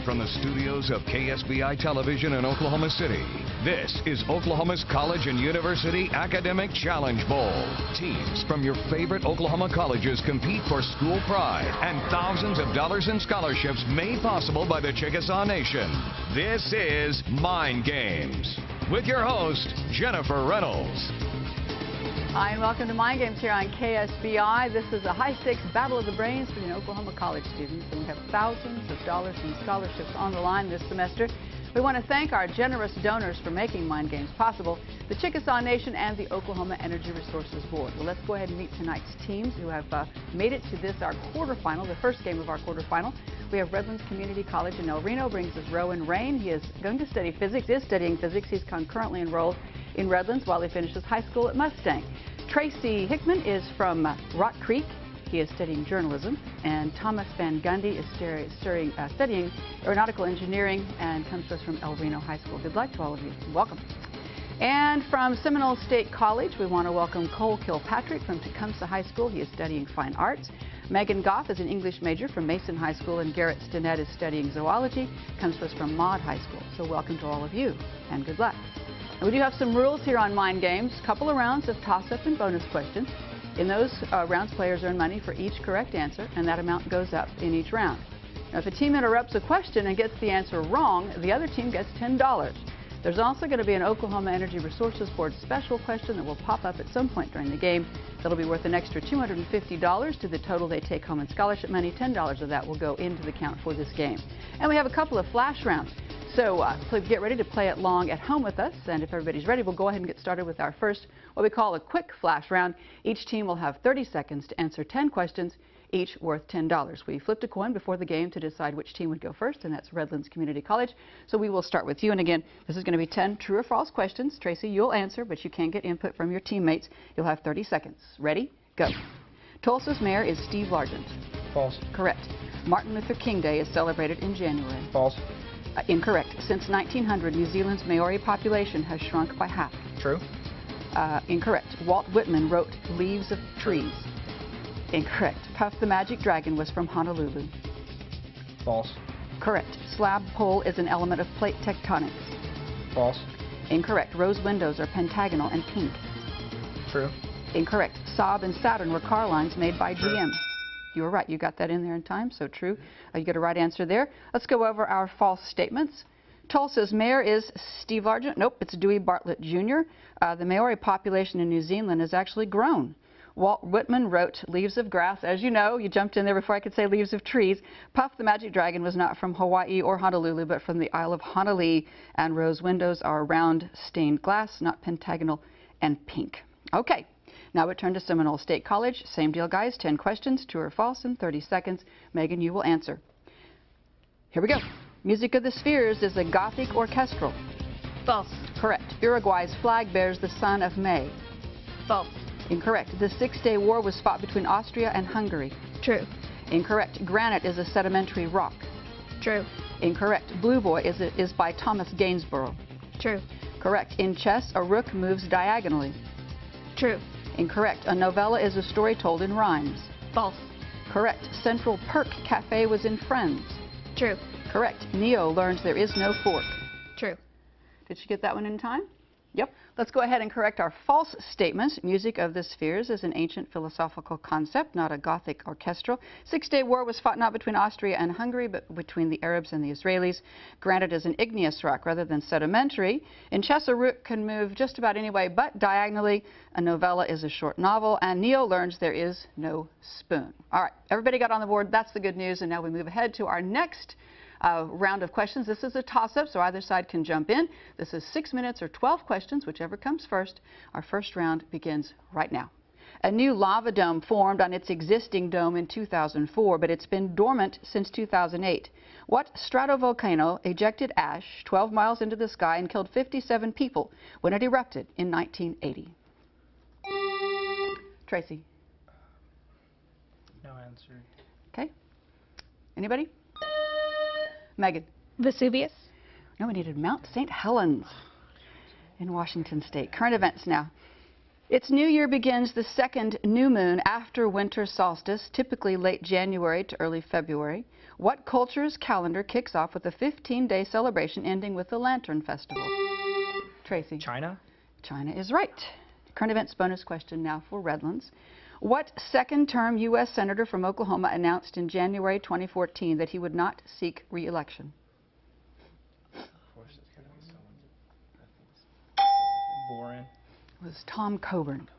from the studios of KSBI Television in Oklahoma City, this is Oklahoma's College and University Academic Challenge Bowl. Teams from your favorite Oklahoma colleges compete for school pride and thousands of dollars in scholarships made possible by the Chickasaw Nation. This is Mind Games with your host, Jennifer Reynolds. Hi, and welcome to Mind Games here on KSBI. This is a high-stakes battle of the brains between Oklahoma college students, and we have thousands of dollars in scholarships on the line this semester. We want to thank our generous donors for making Mind Games possible, the Chickasaw Nation and the Oklahoma Energy Resources Board. Well, let's go ahead and meet tonight's teams who have made it to this, our quarterfinal, the first game of our quarterfinal. We have Redlands Community College in El Reno, brings us Rowan Rain. He is going to study physics, is studying physics. He's concurrently enrolled in Redlands while he finishes high school at Mustang. Tracy Hickman is from Rock Creek. He is studying journalism. And Thomas Van Gundy is studying aeronautical engineering and comes to us from El Reno High School. Good luck to all of you. Welcome. And from Seminole State College, we want to welcome Cole Kilpatrick from Tecumseh High School. He is studying fine arts. Megan Goff is an English major from Mason High School, and Garrett Stinnett is studying zoology. Comes to us from Maud High School. So welcome to all of you, and good luck. And we do have some rules here on Mind Games. A couple of rounds of toss-up and bonus questions. In those rounds, players earn money for each correct answer, and that amount goes up in each round. Now, if a team interrupts a question and gets the answer wrong, the other team gets $10. There's also going to be an Oklahoma Energy Resources Board special question that will pop up at some point during the game. That'll be worth an extra $250 to the total they take home in scholarship money. $10 of that will go into the count for this game. And we have a couple of flash rounds. So get ready to play it long at home with us, and if everybody's ready, we'll go ahead and get started with our first, what we call a quick flash round. Each team will have 30 seconds to answer 10 questions, each worth $10. We flipped a coin before the game to decide which team would go first, and that's Redlands Community College. So we will start with you, and again, this is going to be 10 true or false questions. Tracy, you'll answer, but you can get input from your teammates. You'll have 30 seconds. Ready? Go. Tulsa's mayor is Steve Largent. False. Correct. Martin Luther King Day is celebrated in January. False. Incorrect. Since 1900, New Zealand's Maori population has shrunk by half. True. Incorrect. Walt Whitman wrote Leaves of Trees. Incorrect. Puff the Magic Dragon was from Honolulu. False. Correct. Slab pull is an element of plate tectonics. False. Incorrect. Rose windows are pentagonal and pink. True. Incorrect. Saab and Saturn were car lines made by GM. You were right. You got that in there in time, so true. You get a right answer there. Let's go over our false statements. Tulsa's mayor is Steve Largent. Nope, it's Dewey Bartlett Jr. The Maori population in New Zealand has actually grown. Walt Whitman wrote Leaves of Grass. As you know, you jumped in there before I could say Leaves of Trees. Puff the Magic Dragon was not from Hawaii or Honolulu, but from the Isle of Honolulu. And rose windows are round stained glass, not pentagonal and pink. Okay. Now we turn to Seminole State College. Same deal, guys. 10 questions, true or false, in 30 seconds. Megan, you will answer. Here we go. Music of the Spheres is a Gothic orchestral. False. Correct. Uruguay's flag bears the sun of May. False. Incorrect. The Six-Day War was fought between Austria and Hungary. True. Incorrect. Granite is a sedimentary rock. True. Incorrect. Blue Boy is by Thomas Gainsborough. True. Correct. In chess, a rook moves diagonally. True. Incorrect. A novella is a story told in rhymes. False. Correct. Central Perk Cafe was in Friends. True. Correct. Neo learns there is no fork. True. Did you get that one in time? Yep. Let's go ahead and correct our false statements. Music of the Spheres is an ancient philosophical concept, not a Gothic orchestral. Six-Day War was fought not between Austria and Hungary, but between the Arabs and the Israelis. Granite is an igneous rock rather than sedimentary. In chess, a rook can move just about any way but diagonally. A novella is a short novel. And Neo learns there is no spoon. All right. Everybody got on the board. That's the good news. And now we move ahead to our next round of questions. This is a toss-up, so either side can jump in. This is 6 minutes or 12 questions, whichever comes first. Our first round begins right now. A new lava dome formed on its existing dome in 2004, but it's been dormant since 2008. What stratovolcano ejected ash 12 miles into the sky and killed 57 people when it erupted in 1980? Tracy? No answer. Okay. Anybody? Megan? Vesuvius. No, we needed Mount St. Helens in Washington State. Current events now. Its new year begins the second new moon after winter solstice, typically late January to early February. What culture's calendar kicks off with a 15-day celebration ending with the Lantern Festival? Tracy. China? China is right. Current events bonus question now for Redlands. What second-term U.S. Senator from Oklahoma announced in January 2014 that he would not seek re-election? Boring. It was Tom Coburn.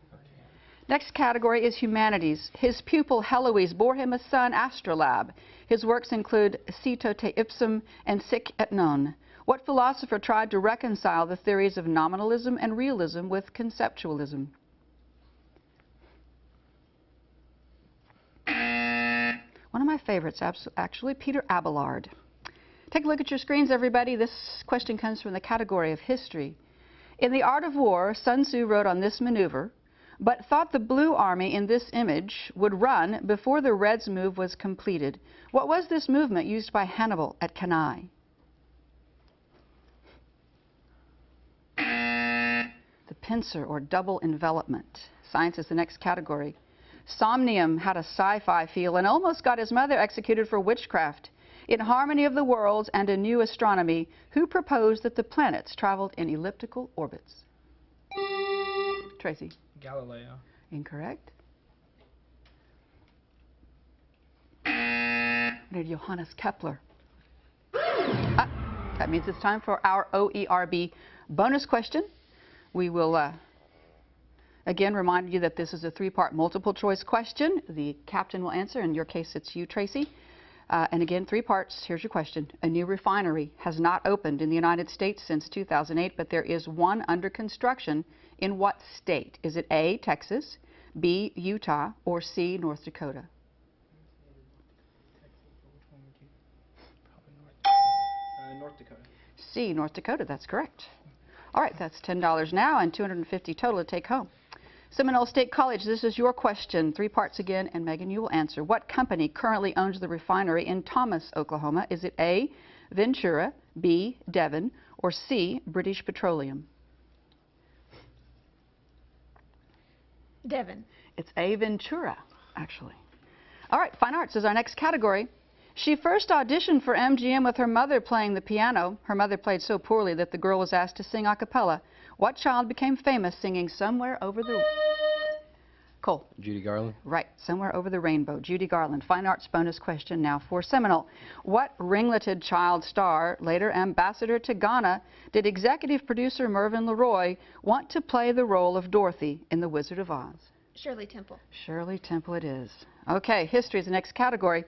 Next category is humanities. His pupil Heloise bore him a son, Astrolabe. His works include Cito te ipsum and Sic et non. What philosopher tried to reconcile the theories of nominalism and realism with conceptualism? One of my favorites, actually, Peter Abelard. Take a look at your screens, everybody. This question comes from the category of history. In The Art of War, Sun Tzu wrote on this maneuver, but thought the Blue Army in this image would run before the Red's move was completed. What was this movement used by Hannibal at Cannae? The pincer, or double envelopment. Science is the next category. Somnium had a sci-fi feel and almost got his mother executed for witchcraft. In Harmony of the Worlds and A New Astronomy, who proposed that the planets traveled in elliptical orbits? Tracy. Galileo. Incorrect. Johannes Kepler. That means it's time for our OERB bonus question. We will again remind you that this is a three-part multiple choice question. The captain will answer. In your case, it's you, Tracy. And again, three parts. Here's your question. A new refinery has not opened in the United States since 2008, but there is one under construction. In what state? Is it A, Texas, B, Utah, or C, North Dakota? North Dakota. C, North Dakota. That's correct. All right, that's $10 now and $250 total to take home. Seminole State College, this is your question. Three parts again, and Megan, you will answer. What company currently owns the refinery in Thomas, Oklahoma? Is it A, Ventura, B, Devon, or C, British Petroleum? Devon. It's A, Ventura, actually. All right, fine arts is our next category. She first auditioned for MGM with her mother playing the piano. Her mother played so poorly that the girl was asked to sing a cappella. What child became famous singing Somewhere Over the... Cole. Judy Garland. Right, Somewhere Over the Rainbow. Judy Garland. Fine arts bonus question now for Seminole. What ringleted child star, later ambassador to Ghana, did executive producer Mervyn LeRoy want to play the role of Dorothy in The Wizard of Oz? Shirley Temple. Shirley Temple it is. Okay, history is the next category.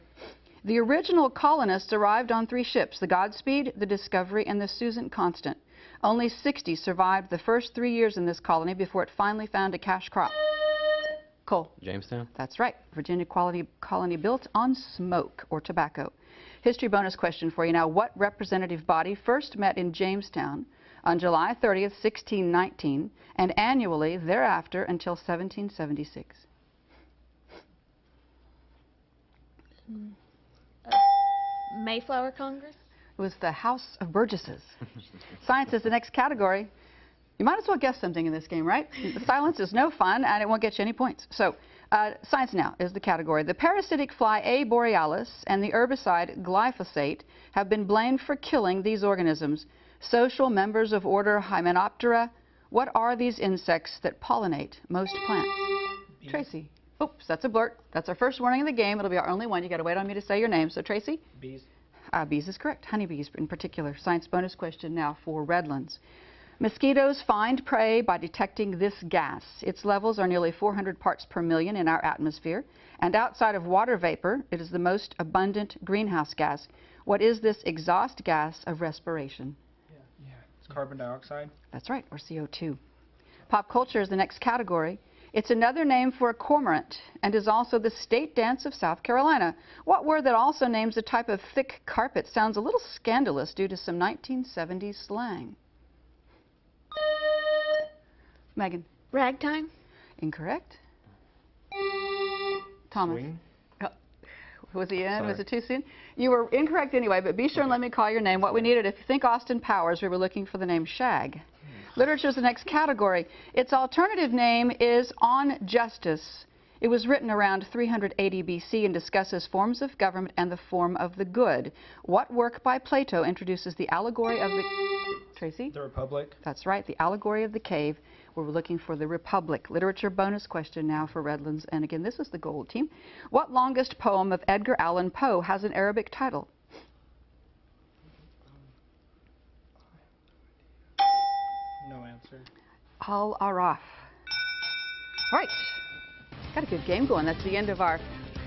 The original colonists arrived on 3 ships, the Godspeed, the Discovery, and the Susan Constant. Only 60 survived the first 3 years in this colony before it finally found a cash crop. Cole. Jamestown. That's right. Virginia colony built on smoke or tobacco. History bonus question for you now. What representative body first met in Jamestown on July 30th, 1619, and annually thereafter until 1776? Mayflower Congress. It was the House of Burgesses. Science is the next category. You might as well guess something in this game, right? The silence is no fun, and it won't get you any points. So, science now is the category. The parasitic fly A. borealis and the herbicide glyphosate have been blamed for killing these organisms. Social members of order Hymenoptera. What are these insects that pollinate most plants? Bees. Tracy. Oops, that's a blurt. That's our first warning of the game. It'll be our only one. You got to wait on me to say your name. So, Tracy? Bees. Bees is correct. Honeybees in particular. Science bonus question now for Redlands. Mosquitoes find prey by detecting this gas. Its levels are nearly 400 parts per million in our atmosphere. And outside of water vapor, it is the most abundant greenhouse gas. What is this exhaust gas of respiration? Yeah. It's carbon dioxide. That's right, or CO2. Pop culture is the next category. It's another name for a cormorant and is also the state dance of South Carolina. What word that also names a type of thick carpet sounds a little scandalous due to some 1970s slang? Megan. Ragtime. Incorrect. Thomas. Swing. Was he in? Sorry. Was it too soon? You were incorrect anyway, but be sure and let me call your name. What we needed, if you think Austin Powers, we were looking for the name Shag. Literature is the next category. Its alternative name is On Justice. It was written around 380 BC and discusses forms of government and the form of the good. What work by Plato introduces the allegory of the... Tracy? The Republic. That's right, the allegory of the cave, where we're looking for the Republic. Literature bonus question now for Redlands. And again, this is the gold team. What longest poem of Edgar Allan Poe has an Arabic title? No answer. Al-Araf. Right. Got a good game going. That's the end of our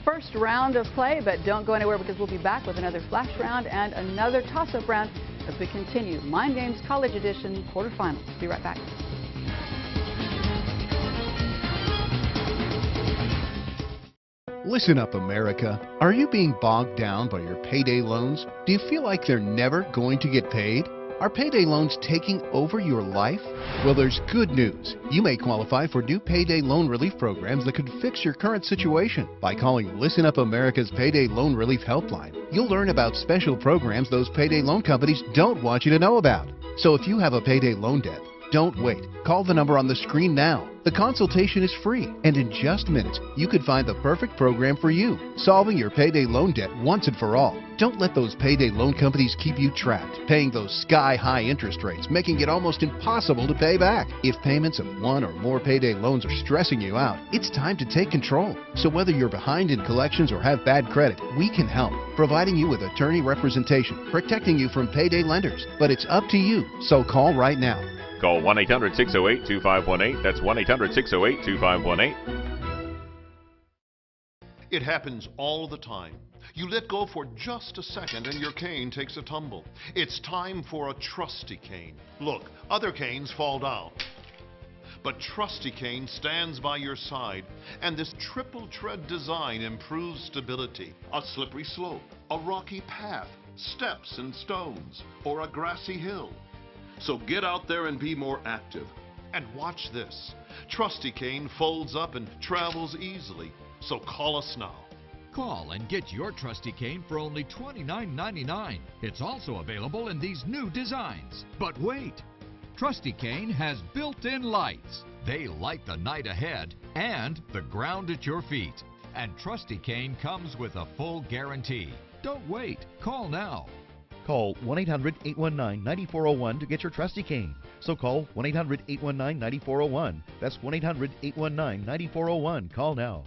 first round of play, but don't go anywhere because we'll be back with another flash round and another toss-up round as we continue Mind Games College Edition quarterfinals. Be right back. Listen up, America. Are you being bogged down by your payday loans? Do you feel like they're never going to get paid? Are payday loans taking over your life? Well, there's good news. You may qualify for new payday loan relief programs that could fix your current situation. By calling Listen Up America's Payday Loan Relief Helpline, you'll learn about special programs those payday loan companies don't want you to know about. So if you have a payday loan debt, don't wait. Call the number on the screen now. The consultation is free, and in just minutes, you could find the perfect program for you, solving your payday loan debt once and for all. Don't let those payday loan companies keep you trapped, paying those sky-high interest rates, making it almost impossible to pay back. If payments of one or more payday loans are stressing you out, it's time to take control. So whether you're behind in collections or have bad credit, we can help, providing you with attorney representation, protecting you from payday lenders. But it's up to you, so call right now. Call 1-800-608-2518. That's 1-800-608-2518. It happens all the time. You let go for just a second and your cane takes a tumble. It's time for a trusty cane. Look, other canes fall down, but Trusty Cane stands by your side, and this triple tread design improves stability. A slippery slope, a rocky path, steps and stones, or a grassy hill. So get out there and be more active. And watch this. Trusty Cane folds up and travels easily. So call us now. Call and get your Trusty Cane for only $29.99. It's also available in these new designs. But wait! Trusty Cane has built-in lights. They light the night ahead and the ground at your feet. And Trusty Cane comes with a full guarantee. Don't wait. Call now. Call 1-800-819-9401 to get your Trusty Cane. So call 1-800-819-9401. That's 1-800-819-9401. Call now.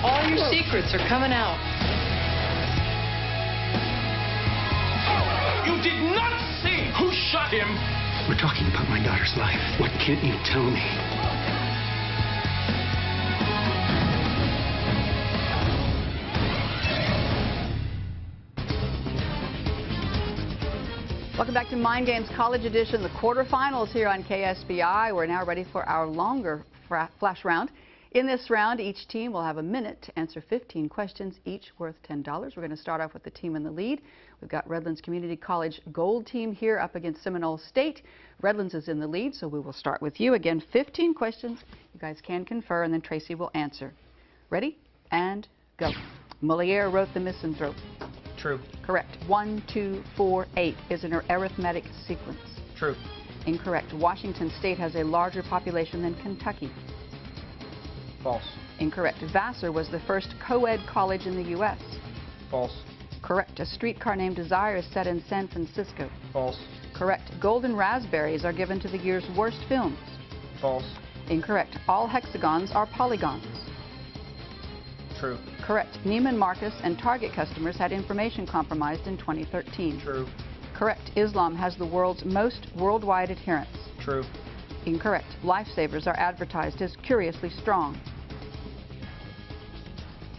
All your secrets are coming out. You did not see who shot him! We're talking about my daughter's life. What can't you tell me? Welcome back to Mind Games College Edition, the quarterfinals here on KSBI. We're now ready for our longer flash round. In this round, each team will have a minute to answer 15 questions, each worth $10. We're going to start off with the team in the lead. We've got Redlands Community College Gold Team here up against Seminole State. Redlands is in the lead, so we will start with you. Again, 15 questions. You guys can confer, and then Tracy will answer. Ready? And go. Moliere wrote The Misanthrope. True. Correct. 1, 2, 4, 8 is an arithmetic sequence. True. Incorrect. Washington State has a larger population than Kentucky. False. Incorrect. Vassar was the first co-ed college in the U.S. False. Correct. A streetcar named Desire is set in San Francisco. False. Correct. Golden raspberries are given to the year's worst films. False. Incorrect. All hexagons are polygons. True. Correct. Neiman Marcus and Target customers had information compromised in 2013. True. Correct. Islam has the world's most worldwide adherents. True. Incorrect. Lifesavers are advertised as curiously strong.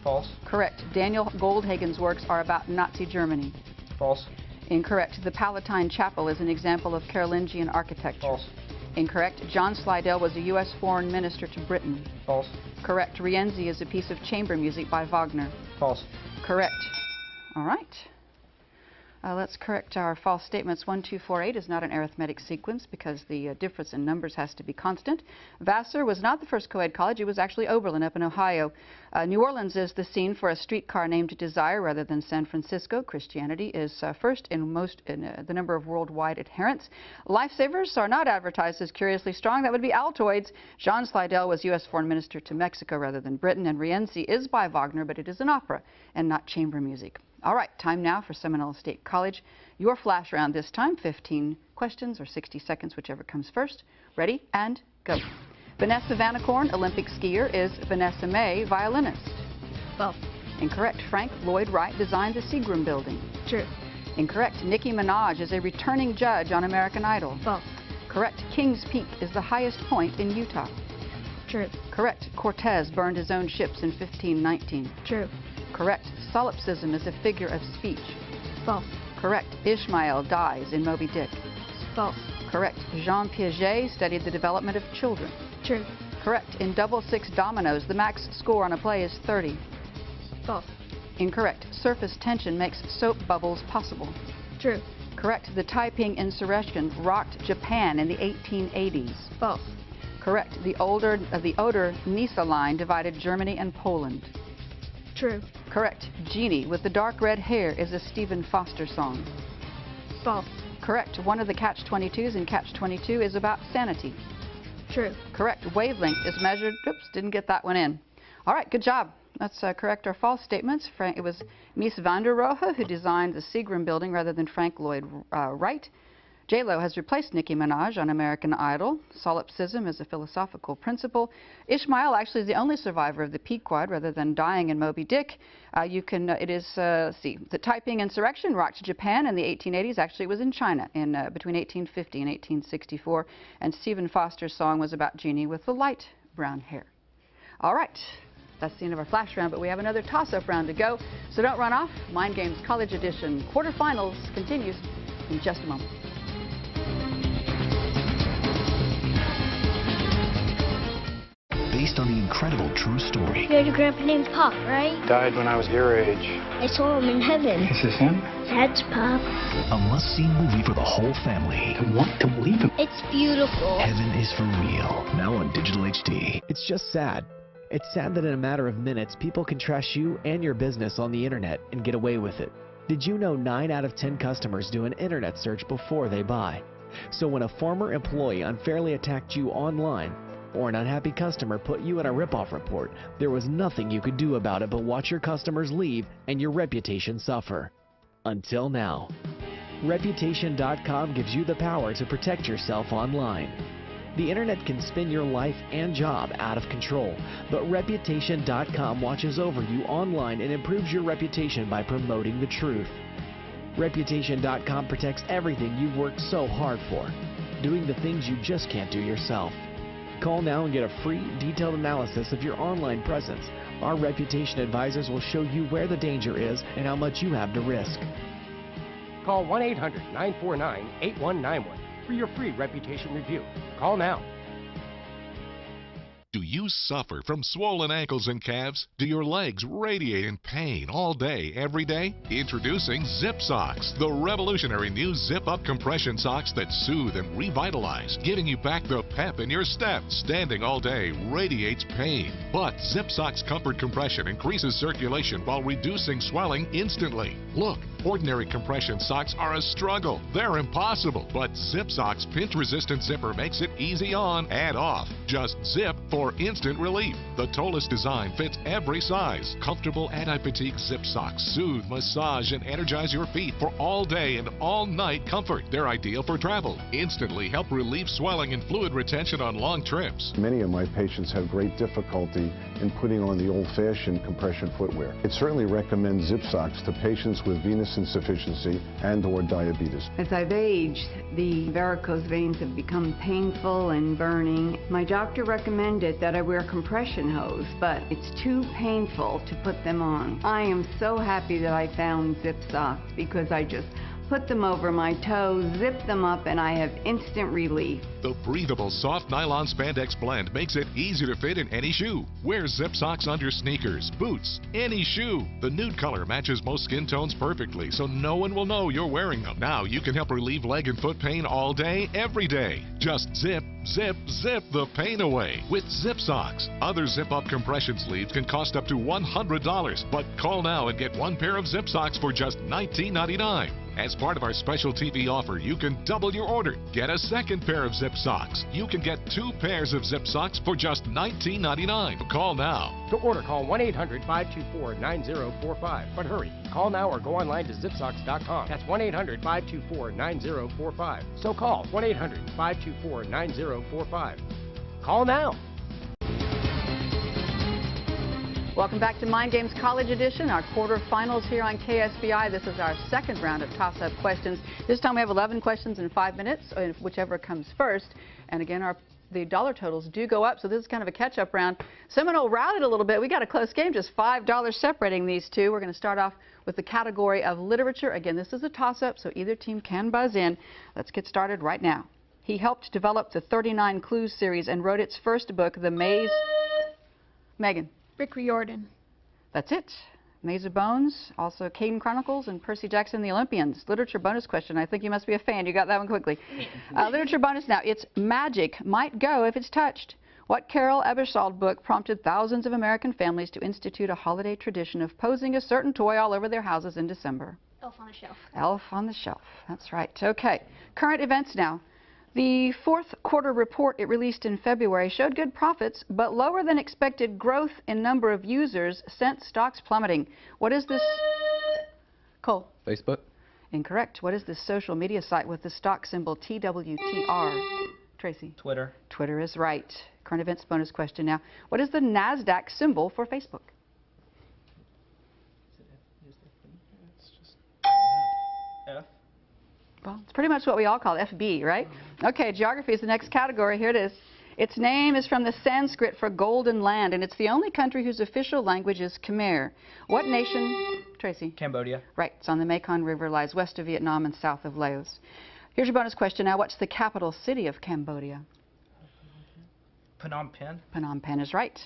False. Correct. Daniel Goldhagen's works are about Nazi Germany. False. Incorrect. The Palatine Chapel is an example of Carolingian architecture. False. Incorrect. John Slidell was a U.S. foreign minister to Britain. False. Correct. Rienzi is a piece of chamber music by Wagner. False. Correct. All right. Let's correct our false statements. 1248 is not an arithmetic sequence because the difference in numbers has to be constant. Vassar was not the first co-ed college. It was actually Oberlin up in Ohio. New Orleans is the scene for a streetcar named Desire rather than San Francisco. Christianity is first in the number of worldwide adherents. Lifesavers are not advertised as curiously strong. That would be Altoids. John Slidell was U.S. foreign minister to Mexico rather than Britain. And Rienzi is by Wagner, but it is an opera and not chamber music. All right, time now for Seminole State College. Your flash round this time, 15 questions or 60 seconds, whichever comes first. Ready and go. Vanessa Vanacorn, Olympic skier, is Vanessa May, violinist. False. Incorrect. Frank Lloyd Wright designed the Seagram Building. True. Incorrect. Nicki Minaj is a returning judge on American Idol. False. Correct. Kings Peak is the highest point in Utah. True. Correct. Cortez burned his own ships in 1519. True. Correct. Solipsism is a figure of speech. False. Correct. Ishmael dies in Moby Dick. False. Correct. Jean Piaget studied the development of children. True. Correct. In double six dominoes, the max score on a play is 30. False. Incorrect. Surface tension makes soap bubbles possible. True. Correct. The Taiping insurrection rocked Japan in the 1880s. False. Correct. The Oder-Nisa line divided Germany and Poland. True. Correct. Jeannie with the dark red hair is a Stephen Foster song. False. Correct. One of the Catch-22s in Catch-22 is about sanity. True. Correct. Wavelength is measured. Oops, didn't get that one in. All right, good job. Let's correct our false statements. It was Mies van der Rohe who designed the Seagram Building rather than Frank Lloyd Wright. J-Lo has replaced Nicki Minaj on American Idol. Solipsism is a philosophical principle. Ishmael actually is the only survivor of the Pequod rather than dying in Moby Dick. The Taiping insurrection rocked Japan in the 1880s. Actually, it was in China in between 1850 and 1864. And Stephen Foster's song was about Jeannie with the light brown hair. All right. That's the end of our flash round, but we have another toss-up round to go. So don't run off. Mind Games College Edition quarterfinals continues in just a moment. Based on the incredible true story. You had a grandpa named Pop, right? Died when I was your age. I saw him in heaven. Is this him? That's Pop. A must-see movie for the whole family. I want to believe him. It's beautiful. Heaven is for real. Now on digital HD. It's just sad. It's sad that in a matter of minutes, people can trash you and your business on the internet and get away with it. Did you know 9 out of 10 customers do an internet search before they buy? So when a former employee unfairly attacked you online, or an unhappy customer put you in a ripoff report, there was nothing you could do about it but watch your customers leave and your reputation suffer. Until now. Reputation.com gives you the power to protect yourself online. The internet can spin your life and job out of control, but Reputation.com watches over you online and improves your reputation by promoting the truth. Reputation.com protects everything you've worked so hard for, doing the things you just can't do yourself. Call now and get a free, detailed analysis of your online presence. Our reputation advisors will show you where the danger is and how much you have to risk. Call 1-800-949-8191 for your free reputation review. Call now. Do you suffer from swollen ankles and calves? Do your legs radiate in pain all day, every day? Introducing Zip Socks, the revolutionary new zip-up compression socks that soothe and revitalize, giving you back the pep in your step. Standing all day radiates pain, but Zip Socks Comfort Compression increases circulation while reducing swelling instantly. Look, ordinary compression socks are a struggle. They're impossible, but Zip Socks pinch-resistant zipper makes it easy on and off. Just zip for instant relief. The tallest design fits every size. Comfortable anti-fatigue zip socks soothe, massage, and energize your feet for all day and all night comfort. They're ideal for travel. Instantly help relieve swelling and fluid retention on long trips. Many of my patients have great difficulty in putting on the old-fashioned compression footwear. It certainly recommends Zip Socks to patients with venous insufficiency and/or diabetes. As I've aged, the varicose veins have become painful and burning. My doctor recommended that I wear compression hose, but it's too painful to put them on. I am so happy that I found Zip Socks because I just put them over my toes, zip them up, and I have instant relief. The breathable, soft nylon spandex blend makes it easy to fit in any shoe. Wear zip socks under sneakers, boots, any shoe. The nude color matches most skin tones perfectly, so no one will know you're wearing them. Now you can help relieve leg and foot pain all day, every day. Just zip, zip, zip the pain away with Zip Socks. Other zip-up compression sleeves can cost up to $100, but call now and get one pair of Zip Socks for just $19.99. As part of our special TV offer, you can double your order. Get a second pair of Zip Socks. You can get 2 pairs of Zip Socks for just $19.99. Call now. To order, call 1-800-524-9045. But hurry, call now or go online to zipsocks.com. That's 1-800-524-9045. So call 1-800-524-9045. Call now. Welcome back to Mind Games College Edition, our quarterfinals here on KSBI. This is our second round of toss-up questions. This time we have 11 questions in 5 minutes, whichever comes first. And again, the dollar totals do go up, so this is kind of a catch-up round. Seminole rallied a little bit. We got a close game, just $5 separating these two. We're going to start off with the category of literature. Again, this is a toss-up, so either team can buzz in. Let's get started right now. He helped develop the 39 Clues series and wrote its first book, The Maze. Megan. Rick Riordan. That's it. Maze of Bones, also Caden Chronicles, and Percy Jackson, The Olympians. Literature bonus question. I think you must be a fan. You got that one quickly. Literature bonus now. It's Magic Might Go If It's Touched. What Carol Ebersold book prompted thousands of American families to institute a holiday tradition of posing a certain toy all over their houses in December? Elf on the Shelf. Elf on the Shelf. That's right. Okay. Current events now. The fourth quarter report it released in February showed good profits, but lower than expected growth in number of users sent stocks plummeting. What is this? Cole? Facebook. Incorrect. What is this social media site with the stock symbol TWTR? Tracy? Twitter. Twitter is right. Current events bonus question now. What is the NASDAQ symbol for Facebook? F. Well, it's pretty much what we all call FB, right? Okay, geography is the next category. Here it is. Its name is from the Sanskrit for golden land, and it's the only country whose official language is Khmer. What nation? Tracy? Cambodia. Right. It's on the Mekong River, lies west of Vietnam and south of Laos. Here's your bonus question now. What's the capital city of Cambodia? Phnom Penh. Phnom Penh is right.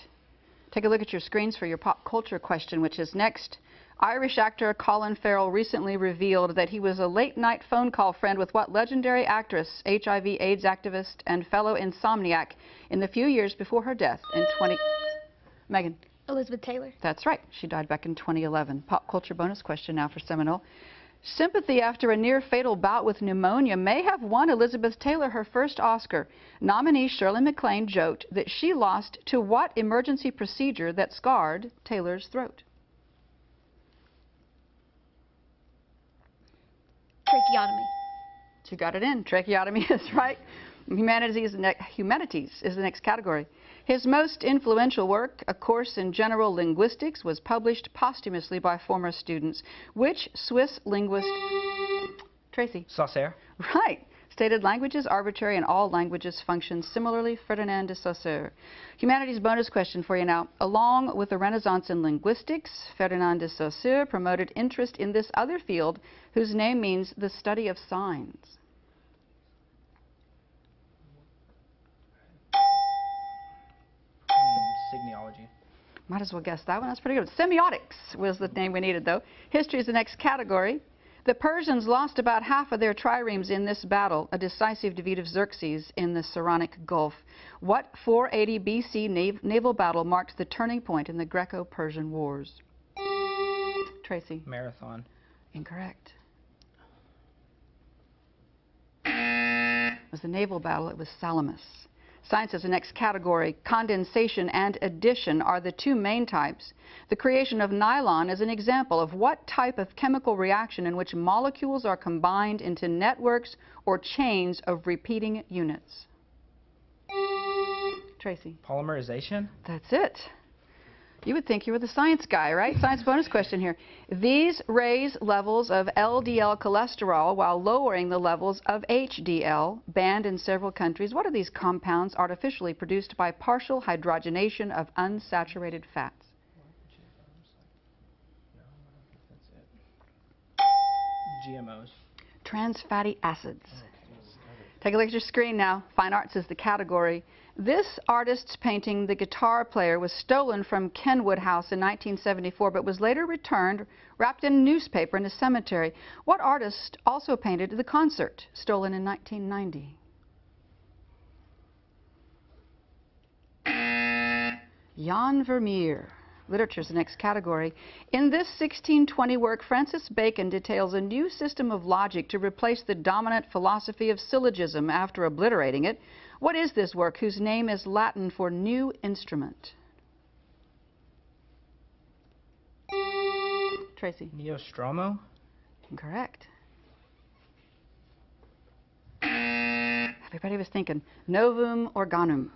Take a look at your screens for your pop culture question, which is next. Irish actor Colin Farrell recently revealed that he was a late-night phone call friend with what legendary actress, HIV/AIDS activist, and fellow insomniac in the few years before her death in Megan? Elizabeth Taylor. That's right. She died back in 2011. Pop culture bonus question now for Seminole. Sympathy after a near-fatal bout with pneumonia may have won Elizabeth Taylor her first Oscar. Nominee Shirley MacLaine joked that she lost to what emergency procedure that scarred Taylor's throat? Tracheotomy. You got it in. Tracheotomy is right. Humanities is the next category. His most influential work, A Course in General Linguistics, was published posthumously by former students. Which Swiss linguist? Tracy? Saussure. Right. Stated languages, arbitrary, and all languages function similarly. Ferdinand de Saussure. Humanities bonus question for you now. Along with the Renaissance in linguistics, Ferdinand de Saussure promoted interest in this other field whose name means the study of signs. Signology. Might as well guess that one. That's pretty good. Semiotics was the name we needed, though. History is the next category. The Persians lost about half of their triremes in this battle, a decisive defeat of Xerxes in the Saronic Gulf. What 480 BC naval battle marked the turning point in the Greco-Persian Wars? Tracy? Marathon. Incorrect. It was the naval battle. It was Salamis. Science is the next category. Condensation and addition are the two main types. The creation of nylon is an example of what type of chemical reaction in which molecules are combined into networks or chains of repeating units. Tracy? Polymerization. That's it. You would think you were the science guy, right? Science bonus question here. These raise levels of LDL cholesterol while lowering the levels of HDL, banned in several countries. What are these compounds artificially produced by partial hydrogenation of unsaturated fats? GMOs. trans fatty acids. Take a look at your screen now. Fine arts is the category. This artist's painting, The Guitar Player, was stolen from Kenwood House in 1974, but was later returned, wrapped in newspaper in a cemetery. What artist also painted The Concert, stolen in 1990? Jan Vermeer. Literature is the next category. In this 1620 work, Francis Bacon details a new system of logic to replace the dominant philosophy of syllogism after obliterating it. What is this work whose name is Latin for new instrument? Tracy. Neostromo? Incorrect. Everybody was thinking Novum Organum.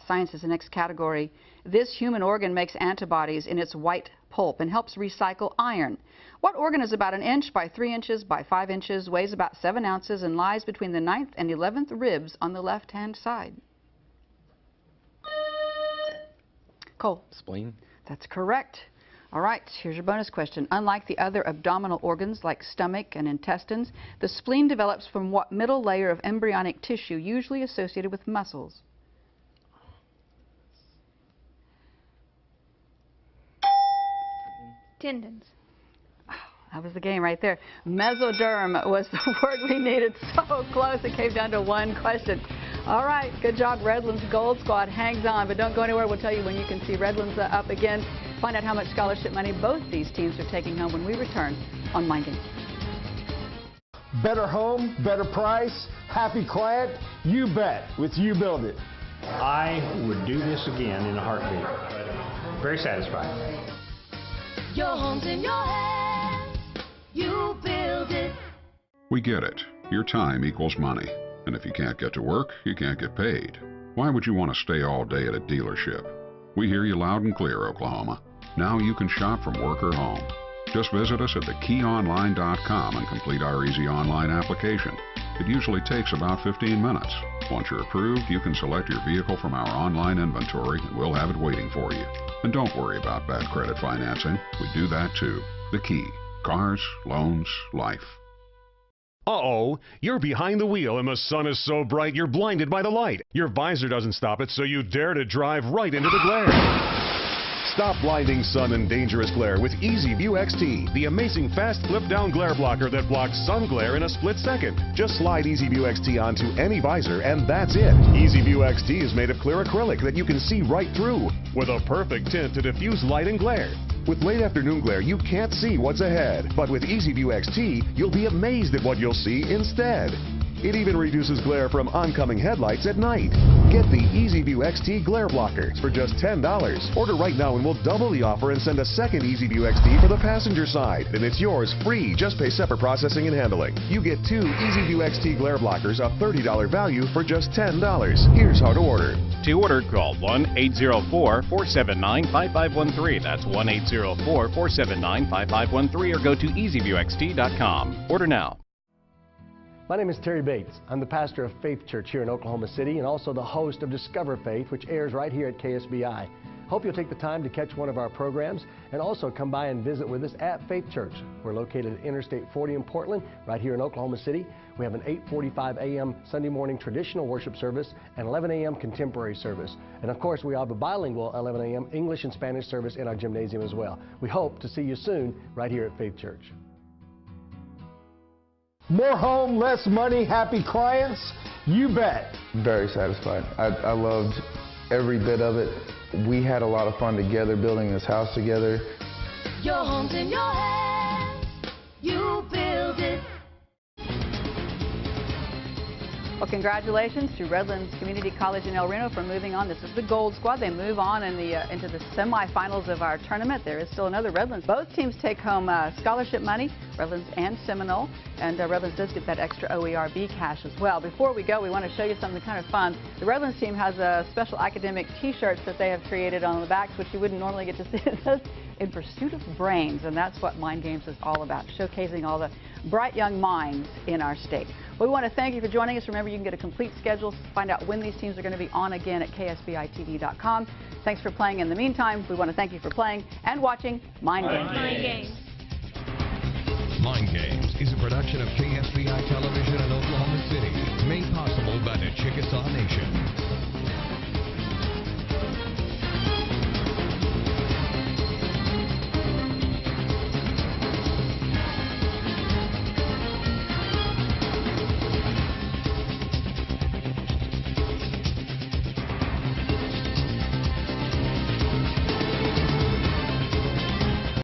Science is the next category. This human organ makes antibodies in its white pulp and helps recycle iron. What organ is about 1 inch by 3 inches by 5 inches, weighs about 7 ounces, and lies between the 9th and 11th ribs on the left-hand side? Cole. Spleen. That's correct. All right, here's your bonus question. Unlike the other abdominal organs like stomach and intestines, the spleen develops from what middle layer of embryonic tissue usually associated with muscles? Tendons. That was the game right there. Mesoderm was the word we needed. So close, it came down to one question. All right, good job, Redlands. Gold Squad hangs on, but don't go anywhere. We'll tell you when you can see Redlands up again. Find out how much scholarship money both these teams are taking home when we return on Mind Games. Better home, better price, happy client, you bet, with You Build It. I would do this again in a heartbeat. Very satisfied. Your home's in your hands. You build it. We get it. Your time equals money. And if you can't get to work, you can't get paid. Why would you want to stay all day at a dealership? We hear you loud and clear, Oklahoma. Now you can shop from work or home. Just visit us at thekeyonline.com and complete our easy online application. It usually takes about 15 minutes. Once you're approved, you can select your vehicle from our online inventory and we'll have it waiting for you. And don't worry about bad credit financing. We do that too. The Key. Cars, loans, life. Uh-oh, you're behind the wheel and the sun is so bright you're blinded by the light. Your visor doesn't stop it, so you dare to drive right into the glare. Stop blinding sun and dangerous glare with Easy View XT, the amazing fast flip-down glare blocker that blocks sun glare in a split second. Just slide Easy View XT onto any visor and that's it. Easy View XT is made of clear acrylic that you can see right through, with a perfect tint to diffuse light and glare. With late afternoon glare, you can't see what's ahead. But with Easy View XT, you'll be amazed at what you'll see instead. It even reduces glare from oncoming headlights at night. Get the Easy View XT glare blockers for just $10. Order right now and we'll double the offer and send a second Easy View XT for the passenger side. Then it's yours free. Just pay separate processing and handling. You get 2 Easy View XT glare blockers, a $30 value for just $10. Here's how to order. To order, call 1-804-479-5513. That's 1-804-479-5513 or go to easyviewxt.com. Order now. My name is Terry Bates. I'm the pastor of Faith Church here in Oklahoma City and also the host of Discover Faith, which airs right here at KSBI. Hope you'll take the time to catch one of our programs and also come by and visit with us at Faith Church. We're located at Interstate 40 in Portland, right here in Oklahoma City. We have an 8:45 a.m. Sunday morning traditional worship service and 11 a.m. contemporary service. And of course, we have a bilingual 11 a.m. English and Spanish service in our gymnasium as well. We hope to see you soon right here at Faith Church. More home, less money, happy clients? You bet. Very satisfied. I loved every bit of it. We had a lot of fun together building this house together. Your home's in your hands. You build it. Well, congratulations to Redlands Community College in El Reno for moving on. This is the Gold Squad. They move on in into the semifinals of our tournament. There is still another Redlands. Both teams take home scholarship money, Redlands and Seminole, and Redlands does get that extra OERB cash as well. Before we go, we want to show you something kind of fun. The Redlands team has special academic T-shirts that they have created on the backs, which you wouldn't normally get to see. It says, "In Pursuit of Brains," and that's what Mind Games is all about, showcasing all the bright young minds in our state. We want to thank you for joining us. Remember, you can get a complete schedule, find out when these teams are going to be on again at ksbitv.com. Thanks for playing. In the meantime, we want to thank you for playing and watching Mind Games. Mind Games. Mind Games is a production of KSBI Television in Oklahoma City, made possible